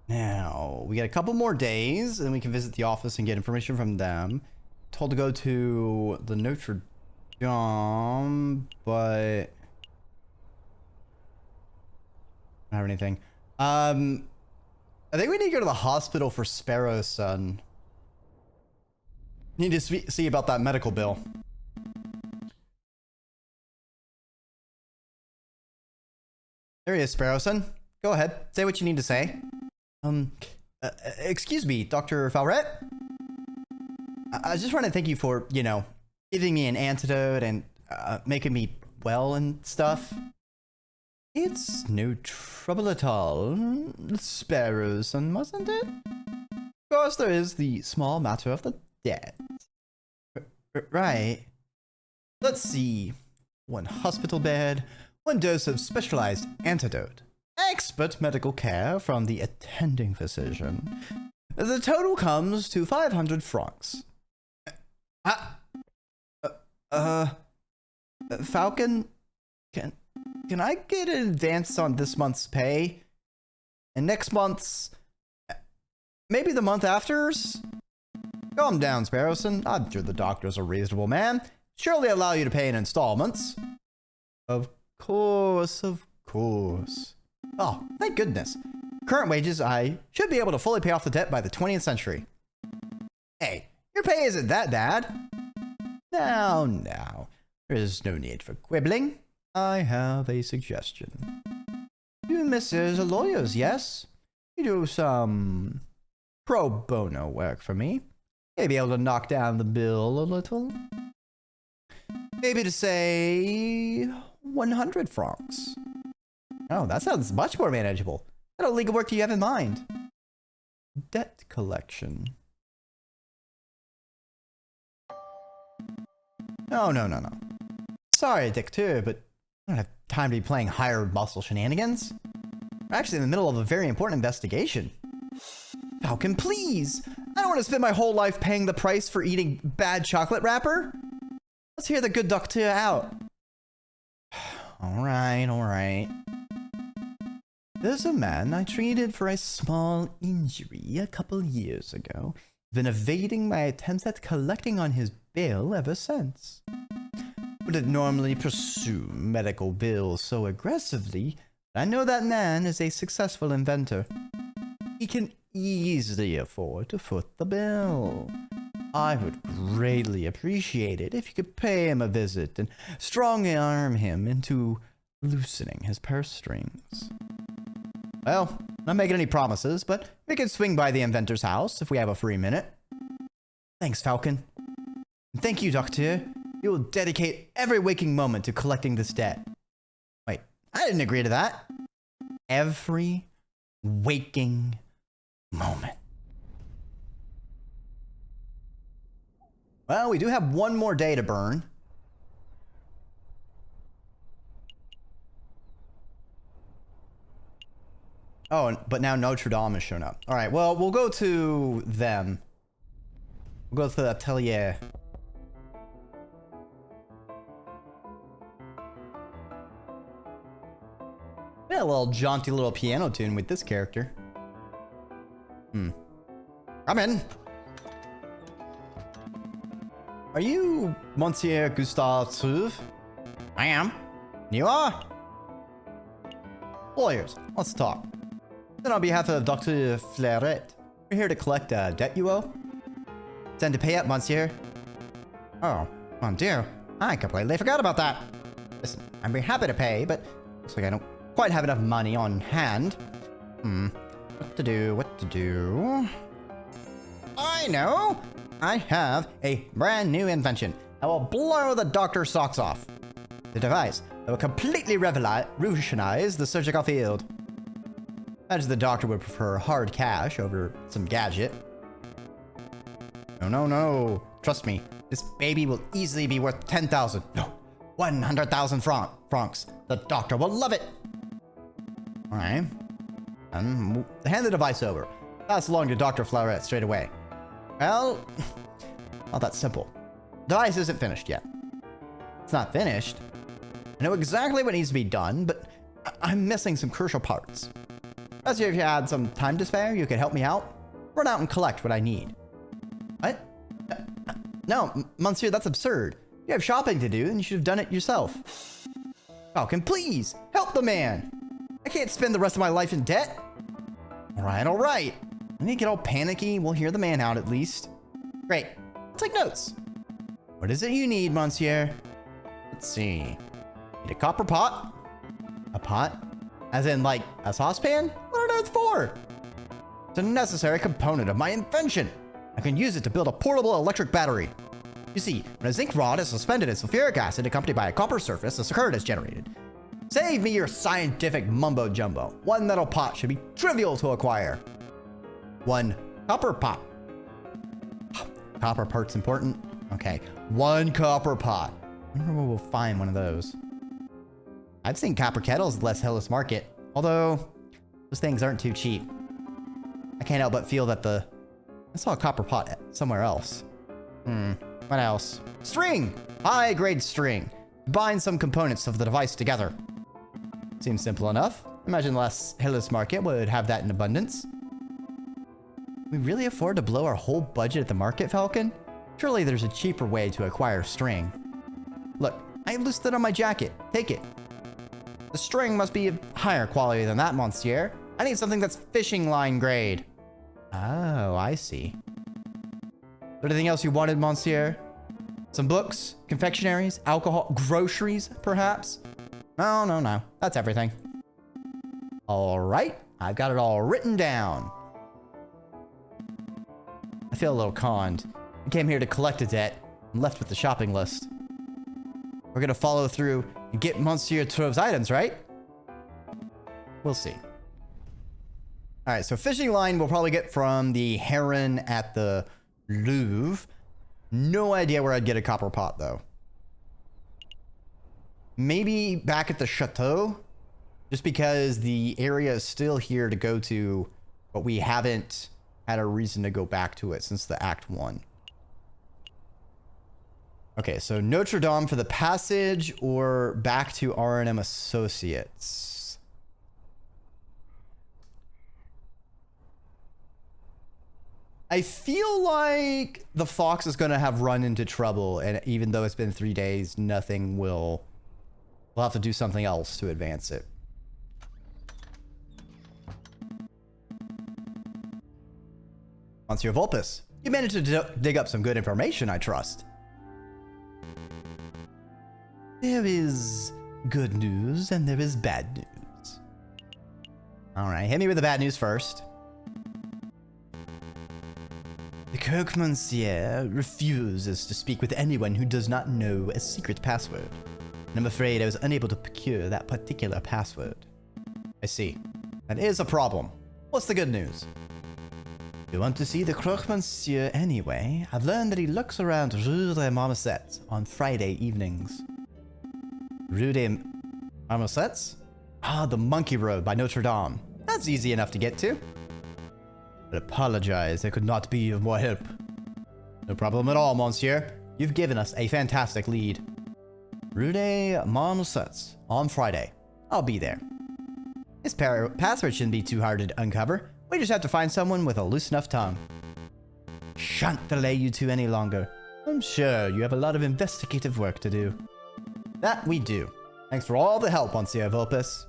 Now, we got a couple more days, and then we can visit the office and get information from them. Told to go to the Notre-Dame, but... I don't have anything. I think we need to go to the hospital for Sparrow's son. Need to see about that medical bill. There he is, Sparrow's son. Go ahead. Say what you need to say. Excuse me, Dr. Falret? I just want to thank you for, you know, giving me an antidote and making me well and stuff. It's no trouble at all, Sparrow's son, wasn't it? Of course, there is the small matter of the debt. Right. Let's see. 1 hospital bed, 1 dose of specialized antidote, expert medical care from the attending physician. The total comes to 500 francs. Falcon, can I get an advance on this month's pay? And next month's, maybe the month after's? Calm down, Sparrowson. I'm sure the doctor's a reasonable man. Surely allow you to pay in installments. Of course, of course. Oh, thank goodness. Current wages, I should be able to fully pay off the debt by the 20th century. Hey, your pay isn't that bad. Now, there is no need for quibbling. I have a suggestion. You Mrs. are lawyers, yes? You do some pro bono work for me. Maybe able to knock down the bill a little. Maybe to say 100 francs. Oh, that sounds much more manageable. What legal work do you have in mind? Debt collection. No. Sorry, Dictator, but I don't have time to be playing hired muscle shenanigans. We're actually in the middle of a very important investigation. Falcon, please! I don't want to spend my whole life paying the price for eating bad chocolate wrapper. Let's hear the good doctor out. Alright. There's a man I treated for a small injury a couple years ago. Been evading my attempts at collecting on his bill ever since. Wouldn't normally pursue medical bills so aggressively, but I know that man is a successful inventor. He can easily afford to foot the bill. I would greatly appreciate it if you could pay him a visit and strongly arm him into loosening his purse strings. Well, not making any promises, but we could swing by the inventor's house if we have a free minute. Thanks, Falcon. And thank you, Doctor. You will dedicate every waking moment to collecting this debt. Wait, I didn't agree to that. Every waking moment. Well, we do have 1 more day to burn. Oh, but now Notre-Dame has shown up. All right, well, we'll go to them. We'll go to the Atelier. Yeah, a little jaunty little piano tune with this character. Come in. Are you Monsieur Gustave Trouve? I am. You are? Lawyers, let's talk. Then on behalf of Dr. Fleuret, we're here to collect a debt you owe. Send to pay up, monsieur. Oh, mon Dieu. I completely forgot about that. Listen, I'd be happy to pay, but looks like I don't quite have enough money on hand. What to do? I know! I have a brand new invention that will blow the doctor's socks off. The device that will completely revolutionize the surgical field. Imagine the doctor would prefer hard cash over some gadget. No. Trust me, this baby will easily be worth 10,000. No, 100,000 francs. The doctor will love it. All right. Hand the device over. Pass along to Dr. Fleuret straight away. Well, not that simple. The device isn't finished yet. It's not finished. I know exactly what needs to be done, but I'm missing some crucial parts. As if you had some time to spare, you could help me out. Run out and collect what I need. What? No, Monsieur, that's absurd. You have shopping to do, and you should have done it yourself. Falcon, please, help the man. I can't spend the rest of my life in debt. All right. When you get all panicky, we'll hear the man out at least. Great. Take notes. What is it you need, Monsieur? Let's see. Need a copper pot? A pot? As in, like, a saucepan? What on earth for? It's a necessary component of my invention. I can use it to build a portable electric battery. You see, when a zinc rod is suspended in sulfuric acid accompanied by a copper surface, a current is generated. Save me your scientific mumbo-jumbo. One metal pot should be trivial to acquire. One copper pot. Copper part's important? Okay, one copper pot. I wonder where we'll find one of those. I've seen copper kettles at Les Hillis Market, although those things aren't too cheap. I can't help but feel that I saw a copper pot somewhere else. What else? String! High-grade string. Bind some components of the device together. Seems simple enough. Imagine Les Hillis Market would have that in abundance. We really afford to blow our whole budget at the market, Falcon? Surely there's a cheaper way to acquire string. Look, I listed it on my jacket. Take it. The string must be of higher quality than that, Monsieur. I need something that's fishing line grade. Oh, I see. Anything else you wanted, Monsieur? Some books, confectionaries, alcohol, groceries, perhaps? No. That's everything. All right. I've got it all written down. I feel a little conned. I came here to collect a debt and left with the shopping list. We're gonna follow through and get Monsieur Trouve's items, right? We'll see. All right, so fishing line we'll probably get from the heron at the Louvre. No idea where I'd get a copper pot, though. Maybe back at the chateau, just because the area is still here to go to, but we haven't had a reason to go back to it since the Act 1. Okay, so Notre-Dame for the passage or back to R&M Associes. I feel like the fox is going to have run into trouble, and even though it's been 3 days, nothing will... We'll have to do something else to advance it. Monsieur Vulpes, you managed to dig up some good information, I trust. There is good news and there is bad news. All right, hit me with the bad news first. The Croque-Monsieur refuses to speak with anyone who does not know a secret password. And I'm afraid I was unable to procure that particular password. I see. That is a problem. What's the good news? You want to see the Croque-Monsieur anyway? I've learned that he lurks around Rue des Marmousets on Friday evenings. Rue des Marmousets? Ah, the Monkey Road by Notre-Dame. That's easy enough to get to. But apologize, I could not be of more help. No problem at all, Monsieur. You've given us a fantastic lead. Rue des Marmousets on Friday. I'll be there. This password shouldn't be too hard to uncover. We just have to find someone with a loose enough tongue. Shan't delay you two any longer. I'm sure you have a lot of investigative work to do. That we do. Thanks for all the help, Monsieur Vulpes.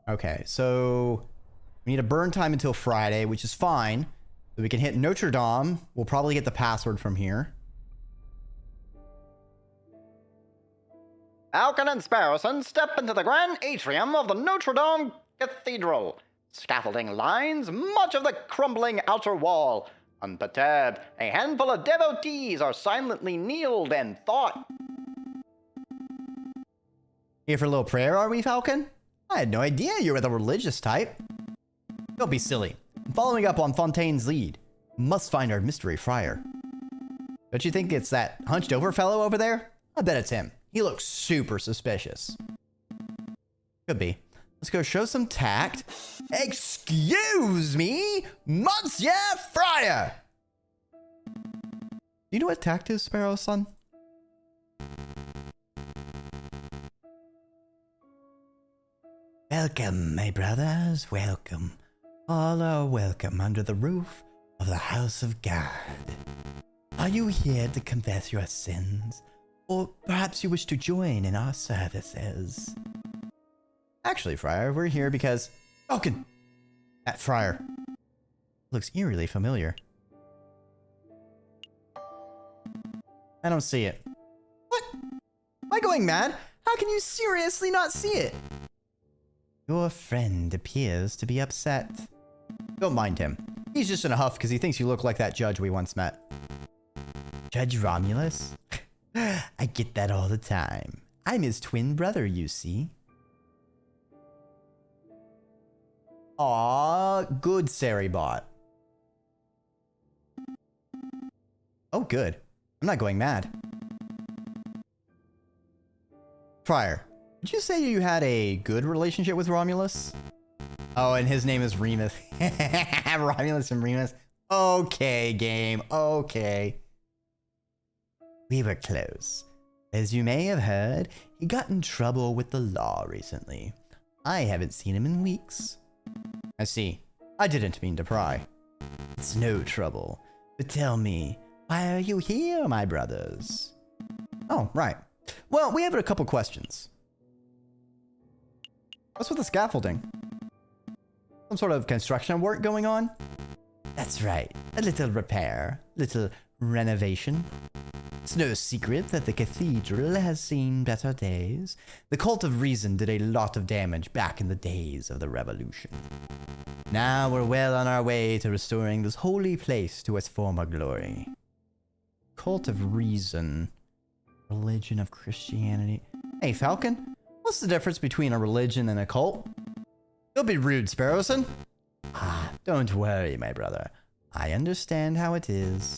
Okay, so we need a burn time until Friday, which is fine. So we can hit Notre-Dame. We'll probably get the password from here. Falcon and Sparrowson step into the grand atrium of the Notre-Dame Cathedral. Scaffolding lines much of the crumbling outer wall. Unperturbed, a handful of devotees are silently kneeled and thought. Here for a little prayer, are we, Falcon? I had no idea you were the religious type. Don't be silly. I'm following up on Fontaine's lead. Must find our mystery friar. Don't you think it's that hunched over fellow over there? I bet it's him. He looks super suspicious. Could be. Let's go show some tact. Excuse me, Monsieur Friar! Do you know what tact is, Sparrow Son? Welcome, my brothers, welcome. All are welcome under the roof of the house of God. Are you here to confess your sins? Or perhaps you wish to join in our services? Actually, Friar, we're here because... Falcon! That Friar. Looks eerily familiar. I don't see it. What? Am I going mad? How can you seriously not see it? Your friend appears to be upset. Don't mind him. He's just in a huff because he thinks you look like that judge we once met. Judge Romulus? I get that all the time. I'm his twin brother, you see. Aw, good Saribot. Oh, good. I'm not going mad. Friar, did you say you had a good relationship with Romulus? Oh, and his name is Remus. Romulus and Remus. Okay, game. Okay. We were close. As you may have heard, he got in trouble with the law recently. I haven't seen him in weeks. I see. I didn't mean to pry. It's no trouble. But tell me, why are you here, my brothers? Oh, right. Well, we have a couple questions. What's with the scaffolding? Some sort of construction work going on? That's right. A little repair, little renovation. It's no secret that the cathedral has seen better days. The cult of reason did a lot of damage back in the days of the revolution. Now we're well on our way to restoring this holy place to its former glory. Cult of reason. Religion of Christianity. Hey, Falcon, what's the difference between a religion and a cult? Don't be rude, Sparrowson. Ah, don't worry, my brother. I understand how it is.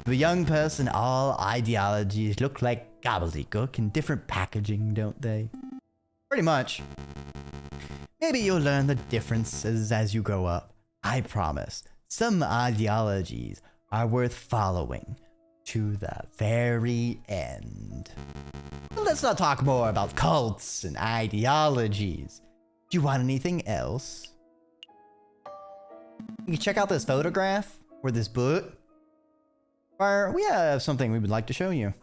To a young person, all ideologies look like gobbledygook in different packaging, don't they? Pretty much. Maybe you'll learn the differences as you grow up. I promise. Some ideologies are worth following to the very end. But let's not talk more about cults and ideologies. Do you want anything else? You can check out this photograph or this book. Or we have something we would like to show you.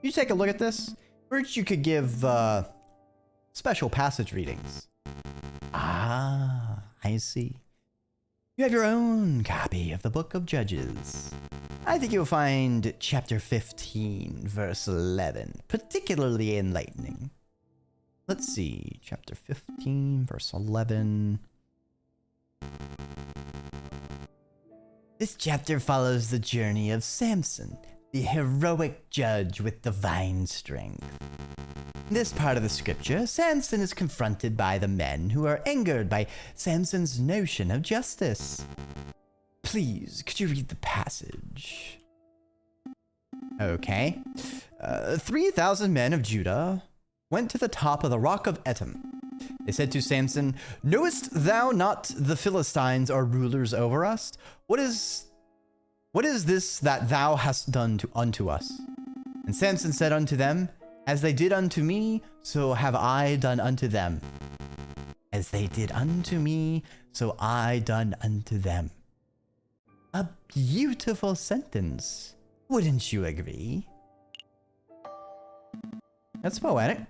You take a look at this. First, you could give special passage readings. Ah, I see. You have your own copy of the Book of Judges. I think you'll find chapter 15, verse 11, particularly enlightening. Let's see, chapter 15, verse 11. This chapter follows the journey of Samson, the heroic judge with divine strength. In this part of the scripture, Samson is confronted by the men who are angered by Samson's notion of justice. Please, could you read the passage? Okay. 3,000 men of Judah went to the top of the rock of Etam. They said to Samson, "Knowest thou not the Philistines are rulers over us? What is this that thou hast done unto us?" And Samson said unto them, "As they did unto me, so have I done unto them. As they did unto me, so I done unto them." A beautiful sentence. Wouldn't you agree? That's poetic.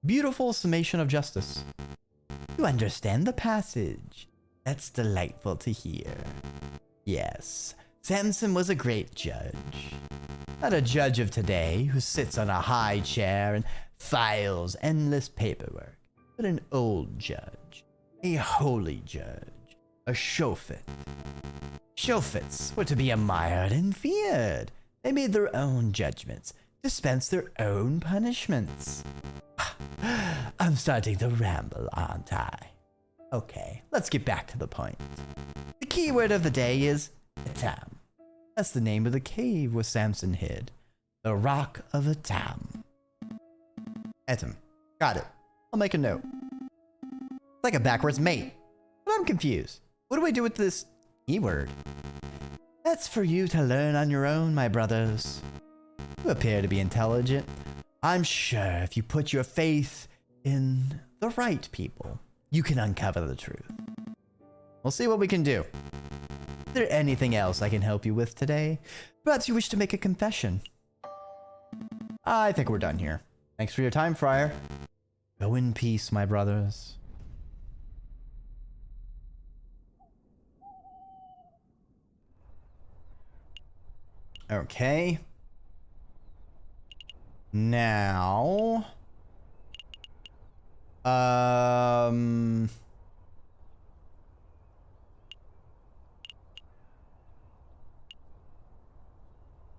Beautiful summation of justice. You understand the passage. That's delightful to hear. Yes, Samson was a great judge. Not a judge of today who sits on a high chair and files endless paperwork, but an old judge, a holy judge, a shofet. Shofets were to be admired and feared. They made their own judgments, dispensed their own punishments. I'm starting to ramble, aren't I? Okay, let's get back to the point. The key word of the day is Etam. That's the name of the cave where Samson hid. The Rock of Etam. Etam. Got it. I'll make a note. It's like a backwards mate. But I'm confused. What do we do with this E word? That's for you to learn on your own, my brothers. You appear to be intelligent. I'm sure if you put your faith in the right people, you can uncover the truth. We'll see what we can do. Is there anything else I can help you with today? Perhaps you wish to make a confession. I think we're done here. Thanks for your time, Friar. Go in peace, my brothers. Okay. Now...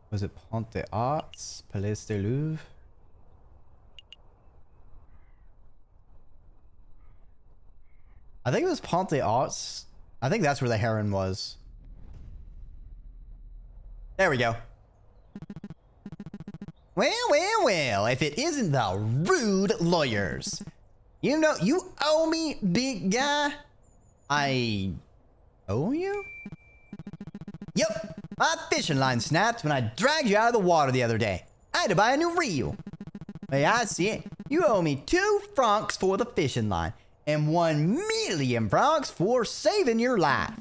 Was it Pont des Arts? Palais du Louve? I think it was Pont des Arts. I think that's where the heron was. There we go. Well, if it isn't the rude lawyers. You know, you owe me, big guy. I owe you? Yep. My fishing line snapped when I dragged you out of the water the other day. I had to buy a new reel. Hey, I see it. You owe me 2 francs for the fishing line and 1,000,000 francs for saving your life.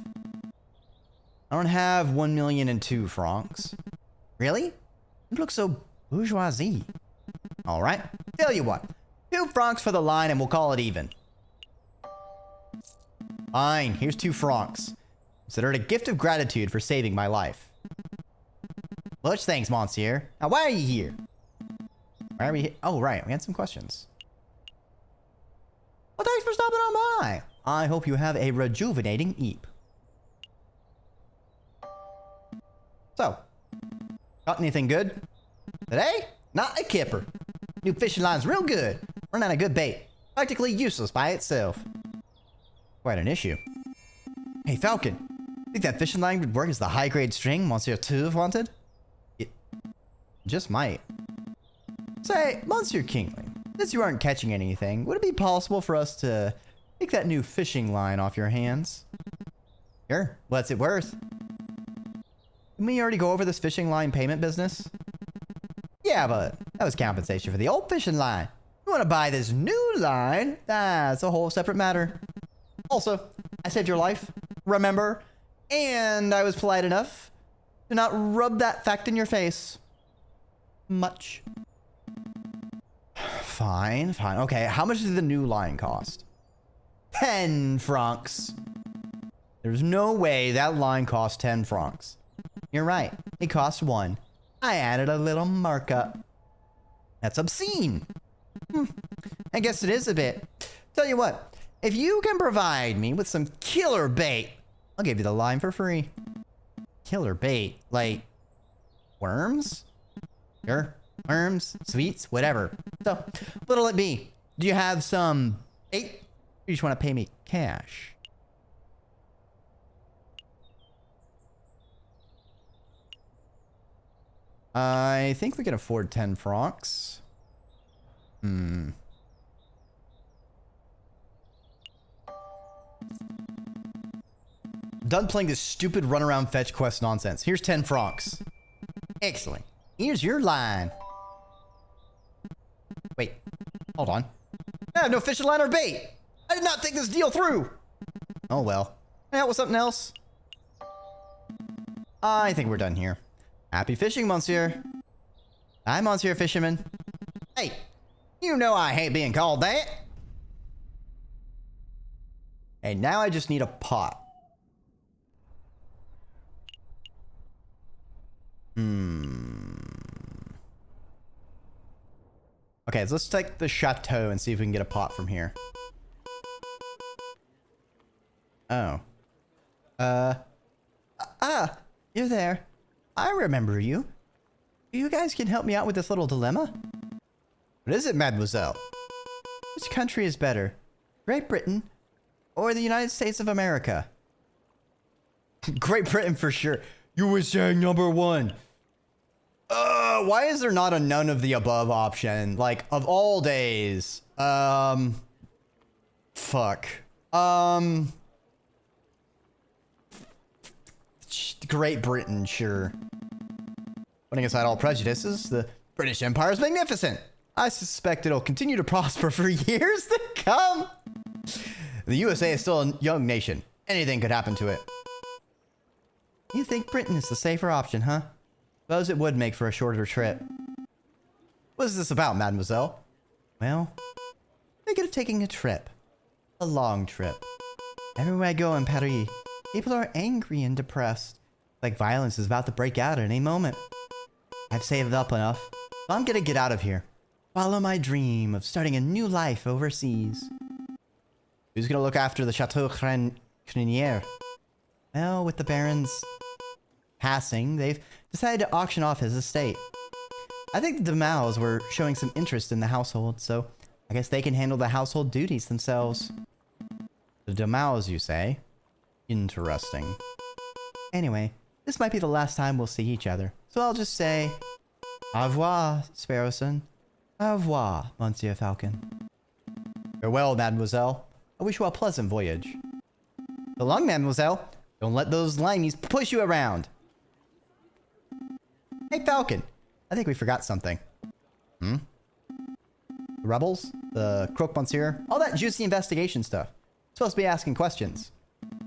I don't have 1,000,002 francs. Really? You look so bourgeoisie. All right. Tell you what. 2 francs for the line and we'll call it even. Fine. Here's 2 francs. Consider it a gift of gratitude for saving my life. Much thanks, monsieur. Now, why are you here? Why are we here? Oh, right. We had some questions. Well, thanks for stopping on by. I hope you have a rejuvenating eep. So, got anything good? Today? Not a kipper. New fishing line's real good. Run out of good bait. Practically useless by itself. Quite an issue. Hey, Falcon. Think that fishing line would work as the high-grade string Monsieur Trouve wanted? It just might. Say, Monsieur Kingling, since you aren't catching anything, would it be possible for us to take that new fishing line off your hands? Sure. What's it worth? Didn't we already go over this fishing line payment business? Yeah, but that was compensation for the old fishing line. You want to buy this new line? That's a whole separate matter. Also, I saved your life, remember? And I was polite enough to not rub that fact in your face. Much. Fine. Okay, how much did the new line cost? 10 francs. There's no way that line cost 10 francs. You're right. It cost 1. I added a little markup. That's obscene. I guess it is a bit. Tell you what, if you can provide me with some killer bait, I'll give you the line for free. Killer bait? Like worms? Sure. Worms, sweets, whatever. So, what'll it be? Do you have some bait? Or you just want to pay me cash? I think we can afford 10 francs. Done playing this stupid runaround fetch quest nonsense. Here's 10 francs. Excellent. Here's your line. Wait, hold on. I have no fishing line or bait. I did not think this deal through. Oh well. Can I help with something else? I think we're done here. Happy fishing, monsieur. Hi, monsieur fisherman. Hey, you know I hate being called that. Hey, now I just need a pot. Okay, so let's take the chateau and see if we can get a pot from here. Oh. You're there. I remember you. You guys can help me out with this little dilemma? What is it, mademoiselle? Which country is better? Great Britain or the United States of America? Great Britain for sure. You were saying number 1. Why is there not a none of the above option? Like, of all days. Fuck. Great Britain, sure. Putting aside all prejudices, the British Empire is magnificent. I suspect it'll continue to prosper for years to come. The USA is still a young nation. Anything could happen to it. You think Britain is the safer option, huh? Suppose it would make for a shorter trip. What is this about, mademoiselle? Well, think of taking a trip. A long trip. Everywhere I go in Paris, people are angry and depressed. Like violence is about to break out at any moment. I've saved up enough, so I'm gonna get out of here. Follow my dream of starting a new life overseas. Who's gonna look after the Chateau Criniere? Well, with the Baron's passing, they've decided to auction off his estate. I think the Demals were showing some interest in the household, so I guess they can handle the household duties themselves. The Demals, you say? Interesting. Anyway, this might be the last time we'll see each other, so I'll just say, au revoir, Sparrowson. Au revoir, Monsieur Falcon. Farewell, mademoiselle. I wish you a pleasant voyage. So long, mademoiselle. Don't let those limeys push you around. Hey, Falcon. I think we forgot something. The rebels? The croque monsieur? All that juicy investigation stuff. Supposed to be asking questions.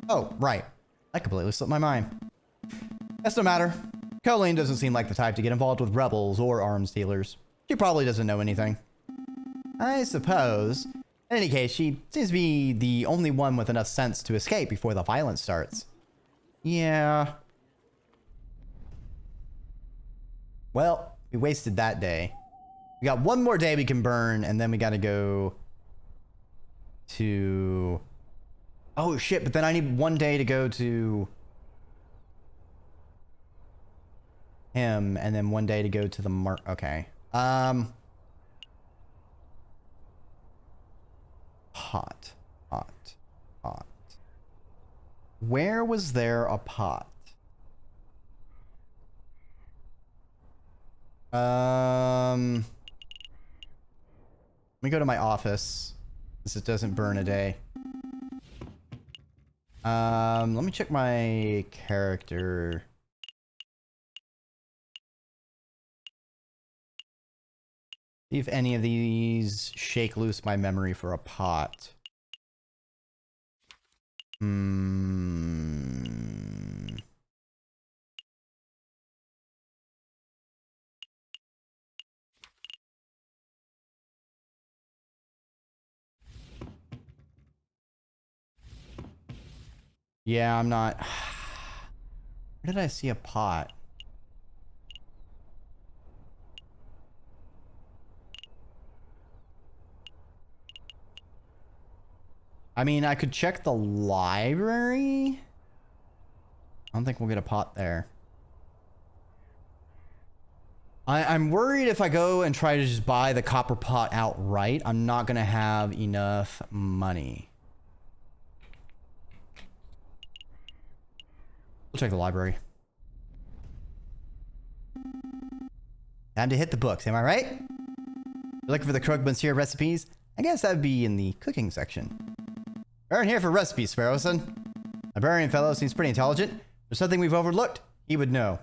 Oh, right. That completely slipped my mind. That's no matter. Colleen doesn't seem like the type to get involved with rebels or arms dealers. She probably doesn't know anything. I suppose. In any case, she seems to be the only one with enough sense to escape before the violence starts. Yeah. Well, we wasted that day. We got one more day we can burn, and then we gotta go to... Oh shit, but then I need one day to go to him, and then one day to go to the okay. Pot. Where was there a pot? Let me go to my office, since it doesn't burn a day. Let me check my character. See if any of these shake loose my memory for a pot. Yeah, I'm not... Where did I see a pot? I mean, I could check the library. I don't think we'll get a pot there. I'm worried if I go and try to just buy the copper pot outright, I'm not gonna have enough money. We'll check the library. Time to hit the books, am I right? You're looking for the croque monsieur recipes? I guess that'd be in the cooking section. We're in here for recipes, Sparrowson. Librarian fellow seems pretty intelligent. If there's something we've overlooked, he would know.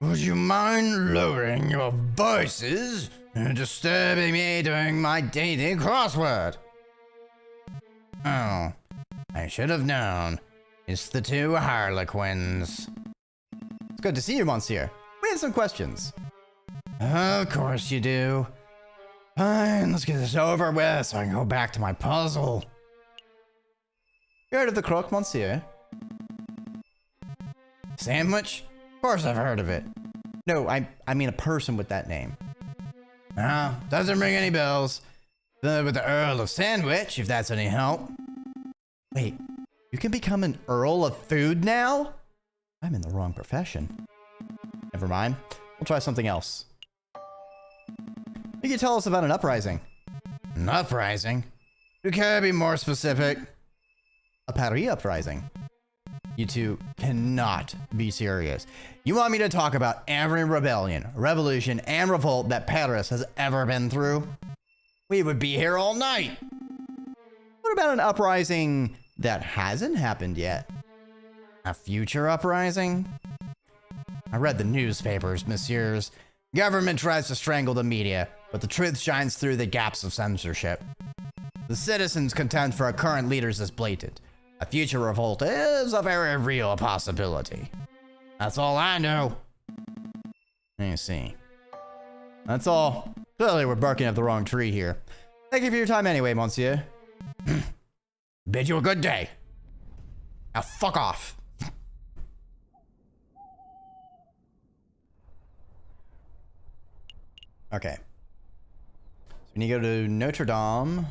Would you mind lowering your voices and disturbing me during my daily crossword? Oh, I should have known. It's the two harlequins. It's good to see you, monsieur. We have some questions. Of course you do. Fine, let's get this over with so I can go back to my puzzle. You heard of the croque monsieur? Sandwich? Of course I've heard of it. No, I mean a person with that name. Ah, doesn't ring any bells. With the Earl of Sandwich, if that's any help. Wait, you can become an Earl of Food now? I'm in the wrong profession. Never mind. We'll try something else. You can tell us about an uprising. An uprising? You care to be more specific? A Paris uprising. You two cannot be serious. You want me to talk about every rebellion, revolution, and revolt that Paris has ever been through? We would be here all night. What about an uprising that hasn't happened yet? A future uprising? I read the newspapers, messieurs. Government tries to strangle the media, but the truth shines through the gaps of censorship. The citizens' contempt for our current leaders is blatant. A future revolt is a very real possibility. That's all I know. Let me see. That's all. Clearly, we're barking up the wrong tree here. Thank you for your time anyway, monsieur. Bid you a good day. Now fuck off. Okay. So we need to go to Notre-Dame.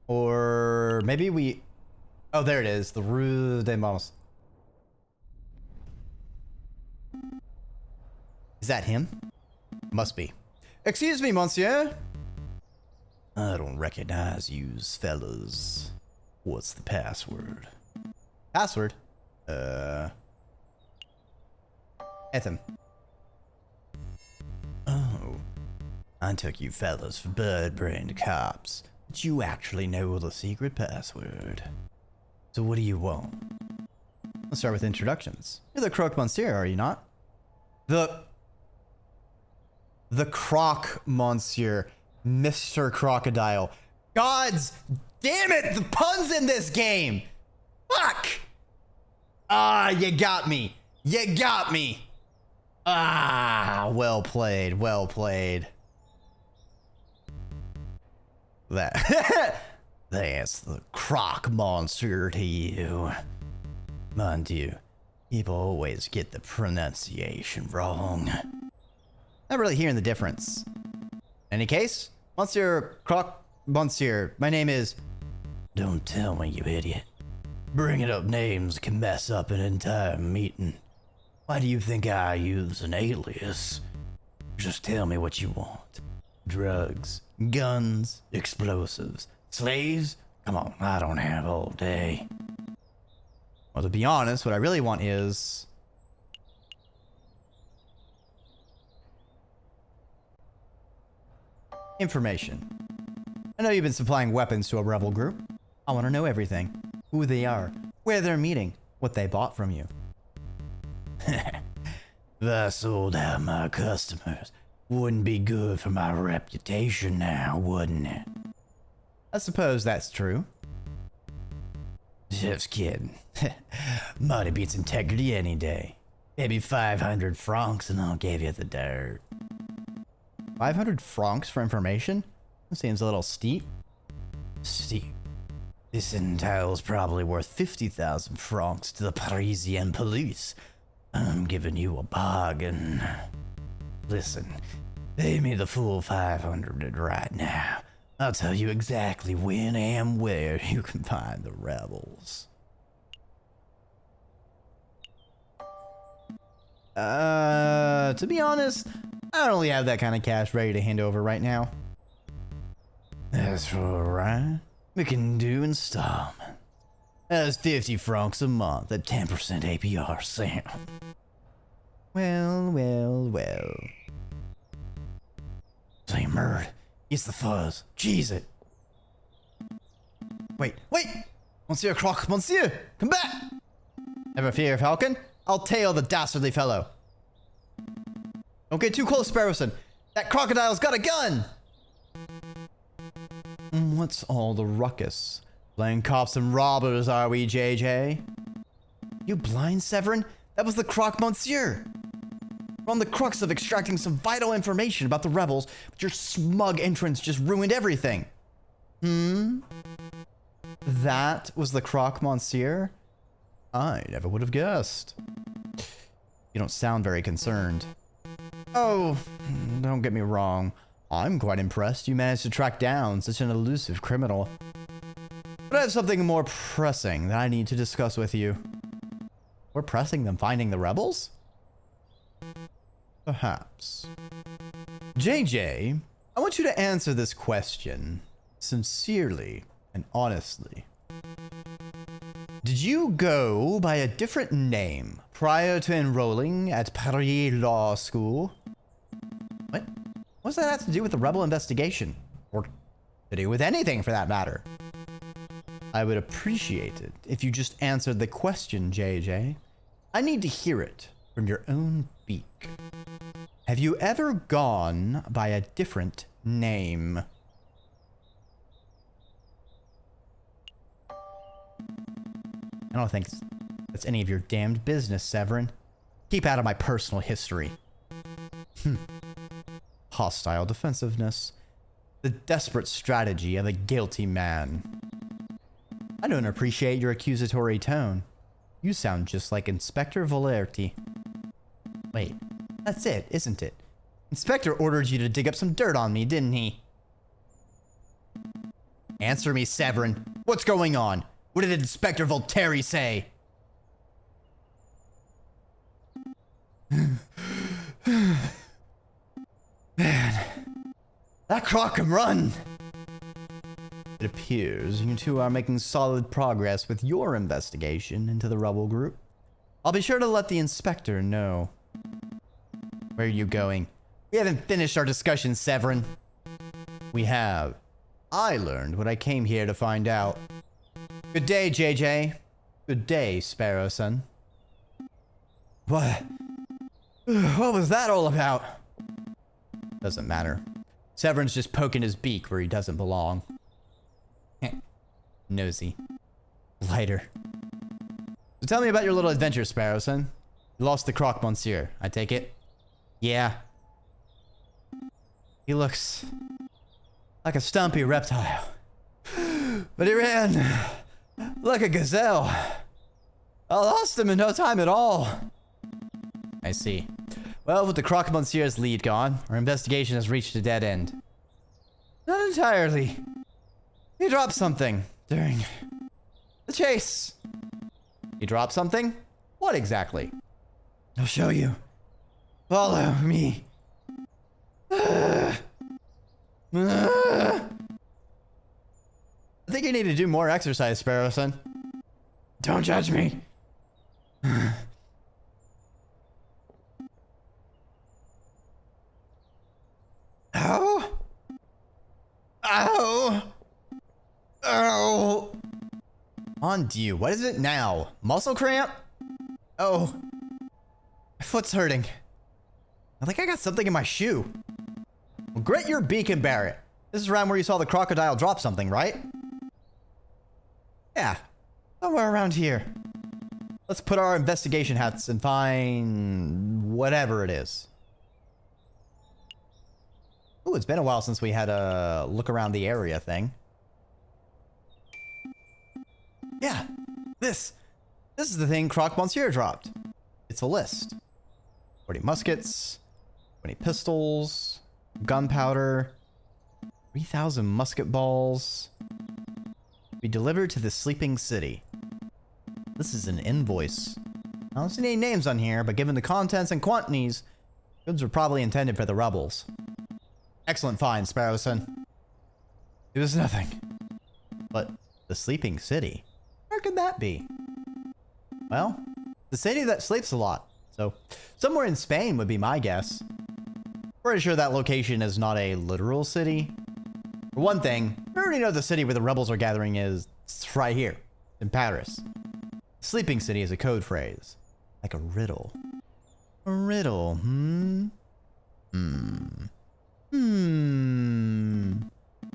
Or maybe we... Oh, there it is. The Rue des Marmousets. Is that him? Must be. Excuse me, monsieur. I don't recognize yous, fellas. What's the password? Password? Ethan. Oh. I took you fellas for bird-brained cops. But you actually know the secret password. So what do you want? Let's start with introductions. You're the Croque Monsieur, are you not? The Croque Monsieur. Mr. Crocodile. Gods damn it! The puns in this game! Fuck! Ah, you got me. You got me. Ah, well played. Well played. That. That's the Croque Monsieur to you. Mind you, people always get the pronunciation wrong. Not really hearing the difference. In any case, Monsieur Croque Monsieur, my name is... Don't tell me, you idiot. Bringing up names can mess up an entire meeting. Why do you think I use an alias? Just tell me what you want. Drugs, guns, explosives, slaves? Come on, I don't have all day. Well, to be honest, what I really want is... information. I know you've been supplying weapons to a rebel group. I want to know everything. Who they are, where they're meeting, what they bought from you. If I sold out my customers, wouldn't be good for my reputation now, wouldn't it? I suppose that's true. Just kidding. Money beats integrity any day. Maybe 500 francs and I'll give you the dirt. 500 francs for information? That seems a little steep. Steep. This intel's probably worth 50,000 francs to the Parisian police. I'm giving you a bargain. Listen, pay me the full 500 right now. I'll tell you exactly when and where you can find the rebels. To be honest, I don't really have that kind of cash ready to hand over right now. That's alright. We can do installment. That's 50 francs a month at 10% APR sound. Well, well, well. Say murd. It's the fuzz. Jeez it. Wait. Monsieur Croque Monsieur, come back. Never fear, Falcon. I'll tail the dastardly fellow. Don't get too close, Sparrowson. That crocodile's got a gun. What's all the ruckus? Playing cops and robbers, are we, JJ? You blind, Severin? That was the Croque Monsieur. We're on the crux of extracting some vital information about the rebels, but your smug entrance just ruined everything. That was the Croque Monsieur? I never would have guessed. You don't sound very concerned. Oh, don't get me wrong. I'm quite impressed you managed to track down such an elusive criminal. But I have something more pressing that I need to discuss with you. More pressing than finding the rebels? Perhaps. JJ, I want you to answer this question sincerely and honestly. Did you go by a different name prior to enrolling at Paris Law School? What? What's that have to do with the rebel investigation? Or to do with anything for that matter? I would appreciate it if you just answered the question, JJ. I need to hear it from your own beak. Have you ever gone by a different name? I don't think that's any of your damned business, Severin. Keep out of my personal history. Hostile defensiveness. The desperate strategy of a guilty man. I don't appreciate your accusatory tone. You sound just like Inspector Valerti. Wait, that's it, isn't it? Inspector ordered you to dig up some dirt on me, didn't he? Answer me, Severin. What's going on? What did Inspector Valerti say? Man, that croc can run. It appears you two are making solid progress with your investigation into the rebel group. I'll be sure to let the inspector know. Where are you going? We haven't finished our discussion, Severin. We have. I learned what I came here to find out. Good day, JJ. Good day, Sparrowson. What was that all about? Doesn't matter. Severin's just poking his beak where he doesn't belong. Nosy. Lighter. So tell me about your little adventure, Sparrowson. You lost the croc monsieur, I take it? Yeah. He looks like a stumpy reptile. But he ran like a gazelle. I lost him in no time at all. I see. Well, with the croc monsieur's lead gone, our investigation has reached a dead end. Not entirely. He dropped something during the chase. He dropped something? What exactly? I'll show you. Follow me. I think you need to do more exercise, Sparrowson. Don't judge me. Ow! Ow! Ow! On to you. What is it now? Muscle cramp? Oh. My foot's hurting. I think I got something in my shoe. Well, grit your beak and bear it. This is around where you saw the crocodile drop something, right? Yeah. Somewhere around here. Let's put our investigation hats and find whatever it is. Ooh, it's been a while since we had a look around the area thing. Yeah, this is the thing Croc Monsieur dropped. It's a list. 40 muskets, 20 pistols, gunpowder, 3,000 musket balls. Be delivered to the sleeping city. This is an invoice. I don't see any names on here, but given the contents and quantities, goods were probably intended for the rebels. Excellent find, Sparrowson. It was nothing. But the sleeping city? Where could that be? Well, the city that sleeps a lot. So, somewhere in Spain would be my guess. Pretty sure that location is not a literal city. For one thing, we already know the city where the rebels are gathering is right here, in Paris. Sleeping city is a code phrase. Like a riddle. A riddle,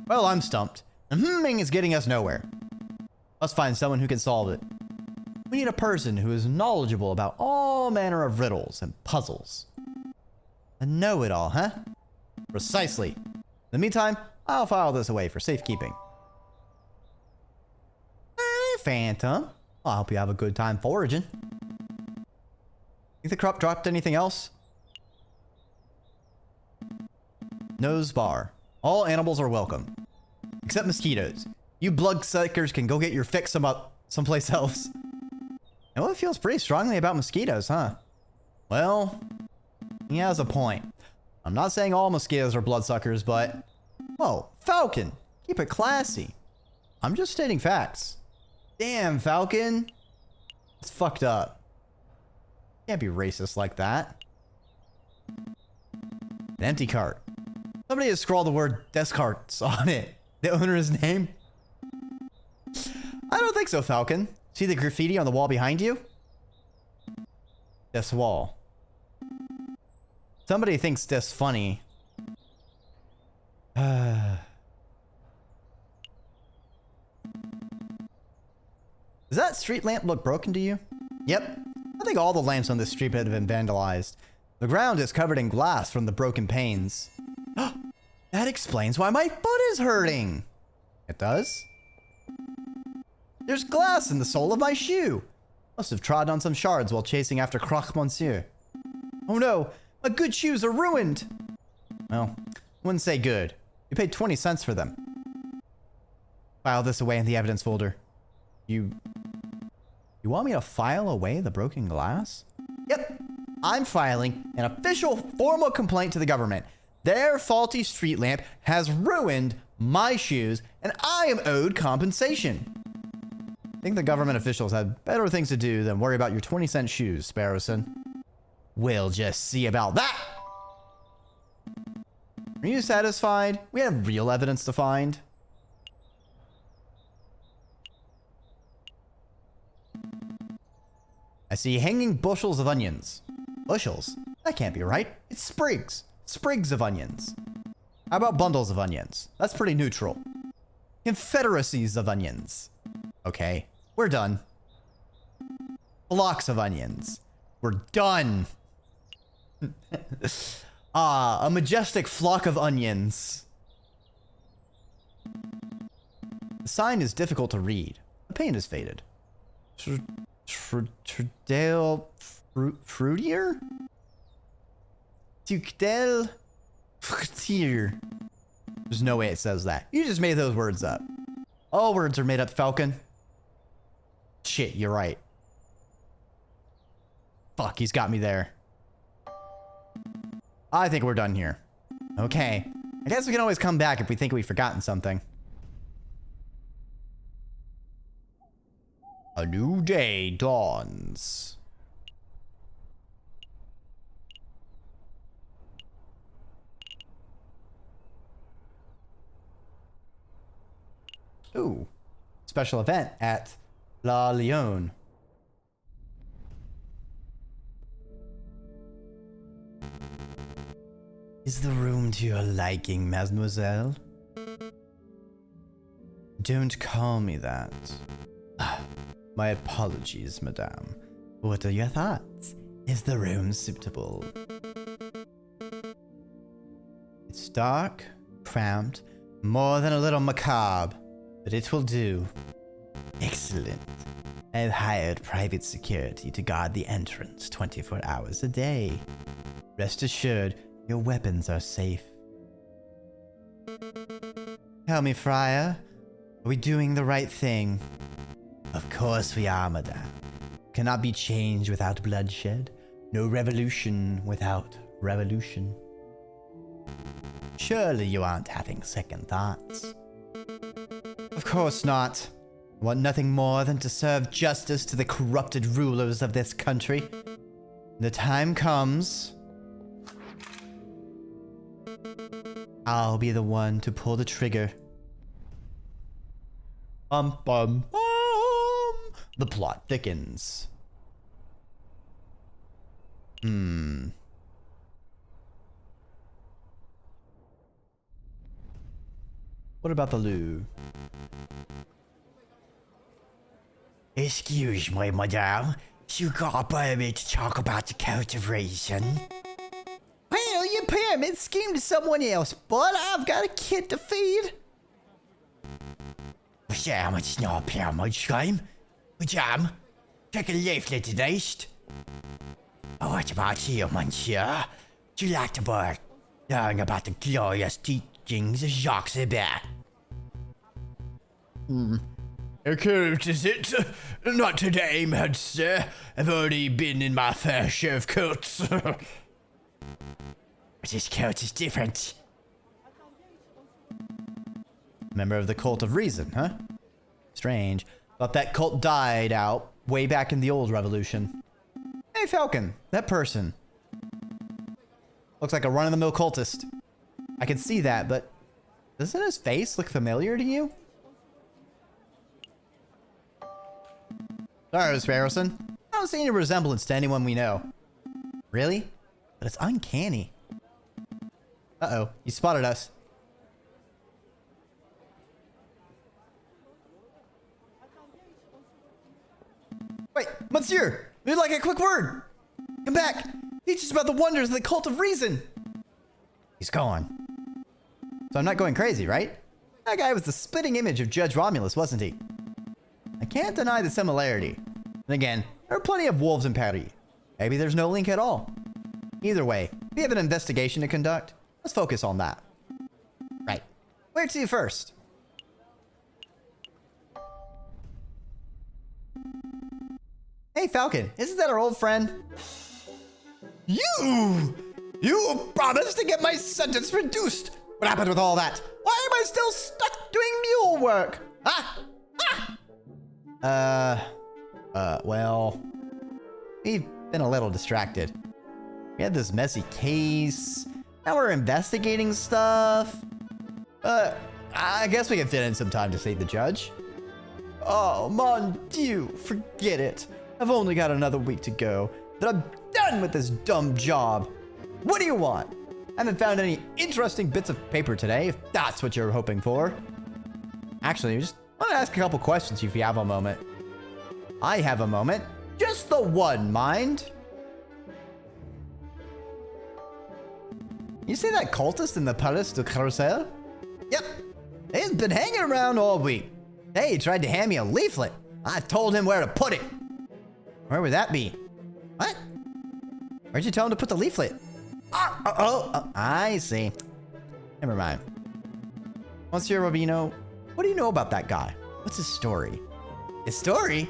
Well, I'm stumped. And hmming is getting us nowhere. Let's find someone who can solve it. We need a person who is knowledgeable about all manner of riddles and puzzles. A know-it-all, huh? Precisely. In the meantime, I'll file this away for safekeeping. Hey, Phantom. I'll help you have a good time foraging. Think the crop dropped anything else? Nose bar. All animals are welcome. Except mosquitoes. You bloodsuckers can go get your fix someplace else. And well, it feels pretty strongly about mosquitoes, huh? Well, he has a point. I'm not saying all mosquitoes are bloodsuckers, but... Whoa, Falcon! Keep it classy. I'm just stating facts. Damn, Falcon! It's fucked up. Can't be racist like that. An empty cart. Somebody has scrawled the word Descartes on it. The owner's name? I don't think so, Falcon. See the graffiti on the wall behind you? This wall. Somebody thinks this funny. Does that street lamp look broken to you? Yep. I think all the lamps on this street have been vandalized. The ground is covered in glass from the broken panes. That explains why my foot is hurting. It does? There's glass in the sole of my shoe. Must have trodden on some shards while chasing after Croque Monsieur. Oh no, my good shoes are ruined. Well, wouldn't say good. You paid 20 cents for them. File this away in the evidence folder. You want me to file away the broken glass? Yep, I'm filing an official formal complaint to the government. Their faulty street lamp has ruined my shoes, and I am owed compensation. I think the government officials had better things to do than worry about your 20-cent shoes, Sparrowson. We'll just see about that. Are you satisfied? We have real evidence to find. I see hanging bushels of onions. Bushels? That can't be right. It's sprigs. Sprigs of onions. How about bundles of onions? That's pretty neutral. Confederacies of onions. Okay, we're done. Blocks of onions. We're done. A majestic flock of onions. The sign is difficult to read. The paint is faded. Trudel Fruitier? Tucdel Fruitier. There's no way it says that. You just made those words up. All words are made up, Falcon. Shit, you're right. Fuck, he's got me there. I think we're done here. Okay. I guess we can always come back if we think we've forgotten something. A new day dawns. Ooh. Special event at La Lyon. Is the room to your liking, mademoiselle? Don't call me that. My apologies, madame. What are your thoughts? Is the room suitable? It's dark, cramped, more than a little macabre, but it will do. Excellent. I've hired private security to guard the entrance 24 hours a day. Rest assured, your weapons are safe. Tell me, Friar, are we doing the right thing? Of course we are, madame. Cannot be changed without bloodshed. No revolution without revolution. Surely you aren't having second thoughts. Of course not. I want nothing more than to serve justice to the corrupted rulers of this country. When the time comes, I'll be the one to pull the trigger. Bum bum bum. The plot thickens. What about the Louvre? Excuse me, madame. You got a permit to talk about the cultivation? Well, your pyramid's schemed to someone else, but I've got a kid to feed. Madame, it's not a pyramid scheme. Madame, take a leaflet at least. Oh, what about you, monsieur? Do you like to learn about the glorious teachings of Jacques Sebert? A cult, is it? Not today, mad sir. I've already been in my fair share of cults. But this cult is different. Member of the Cult of Reason, huh? Strange. Thought that cult died out way back in the old revolution. Hey, Falcon, that person. Looks like a run-of-the-mill cultist. I can see that, but doesn't his face look familiar to you? Sorry, Mr. Harrison. I don't see any resemblance to anyone we know. Really? But it's uncanny. Uh-oh, you spotted us. Wait, Monsieur! We'd like a quick word! Come back! Teach us about the wonders of the cult of reason! He's gone. So I'm not going crazy, right? That guy was the spitting image of Judge Romulus, wasn't he? I can't deny the similarity. And again, there are plenty of wolves in Paris. Maybe there's no link at all. Either way, we have an investigation to conduct. Let's focus on that. Right. Where to first? Hey, Falcon, isn't that our old friend? You promised to get my sentence reduced. What happened with all that? Why am I still stuck doing mule work? Well, we've been a little distracted. We had this messy case. Now we're investigating stuff. I guess we can fit in some time to save the judge. Oh, mon Dieu, forget it. I've only got another week to go. Then I'm done with this dumb job. What do you want? I haven't found any interesting bits of paper today, if that's what you're hoping for. Actually, I just want to ask a couple questions if you have a moment. I have a moment. Just the one, mind. You see that cultist in the Palais du Louve? Yep. He's been hanging around all week. Hey, he tried to hand me a leaflet. I told him where to put it. Where would that be? What? Where'd you tell him to put the leaflet? I see. Never mind. Monsieur Robino, what do you know about that guy? What's his story? His story?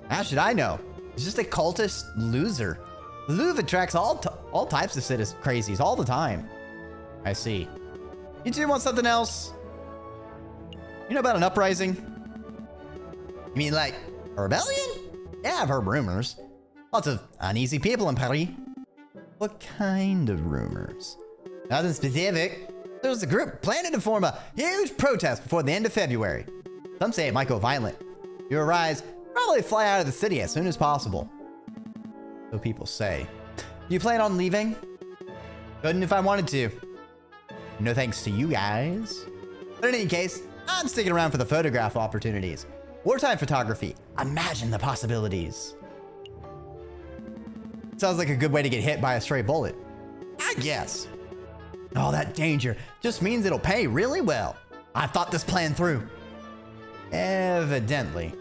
How should I know? He's just a cultist loser. The Louvre attracts all types of crazies all the time. I see. You two want something else? You know about an uprising? You mean like a rebellion? Yeah, I've heard rumors. Lots of uneasy people in Paris. What kind of rumors? Nothing specific. There was a group planning to form a huge protest before the end of February. Some say it might go violent. If you arise, probably fly out of the city as soon as possible. So people say. Do you plan on leaving? Couldn't if I wanted to. No thanks to you guys. But in any case, I'm sticking around for the photograph opportunities. Wartime photography. Imagine the possibilities. Sounds like a good way to get hit by a stray bullet. I guess. All that danger just means it'll pay really well. I thought this plan through. Evidently.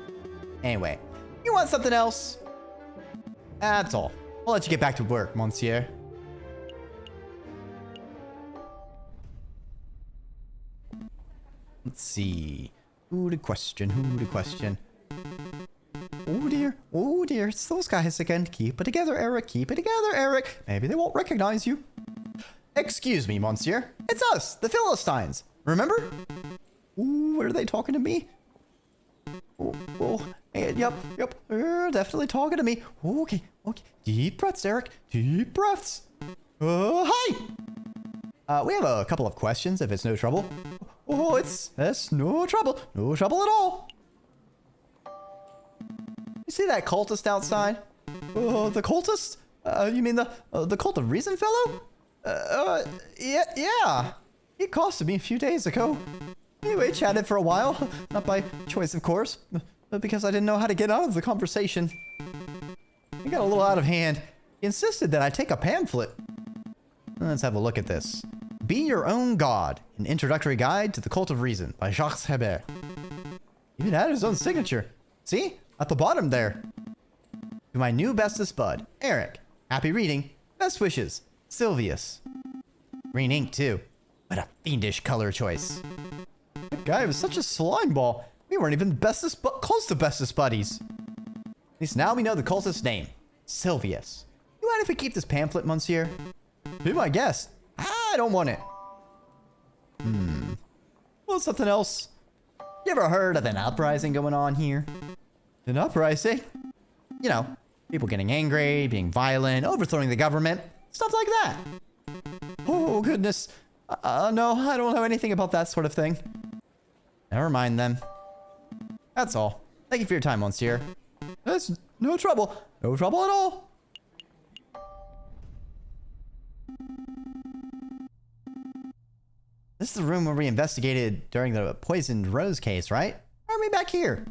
Anyway, you want something else? That's all. I'll let you get back to work, monsieur. Let's see. Who to question? Oh dear, it's those guys again. Keep it together, Eric. Keep it together, Eric. Maybe they won't recognize you. Excuse me, monsieur. It's us, the Philistines. Remember? Ooh, are they talking to me? Yep. They're definitely talking to me. Okay. Deep breaths, Eric. Deep breaths. Hi. We have a couple of questions, if it's no trouble. Oh, it's no trouble. No trouble at all. You see that cultist outside? Oh, the cultist? You mean the cult of reason fellow? Yeah. He accosted me a few days ago. Anyway, chatted for a while. Not by choice, of course, but because I didn't know how to get out of the conversation. He got a little out of hand. He insisted that I take a pamphlet. Let's have a look at this. Be Your Own God, an introductory guide to the cult of reason by Jacques Hebert. Even added his own signature. See? At the bottom there. To my new bestest bud, Eric. Happy reading. Best wishes. Sylvius. Green ink, too. What a fiendish color choice. That guy was such a slime ball. We weren't even close to bestest buddies. At least now we know the cultist's name. Sylvius. You mind if we keep this pamphlet, monsieur? Be my guest. I don't want it. Well, something else. You ever heard of an uprising going on here? An uprising? You know, people getting angry, being violent, overthrowing the government, stuff like that. Oh, goodness. No, I don't know anything about that sort of thing. Never mind then. That's all. Thank you for your time, monsieur. That's no trouble. No trouble at all. This is the room where we investigated during the poisoned rose case, right? Why are we back here?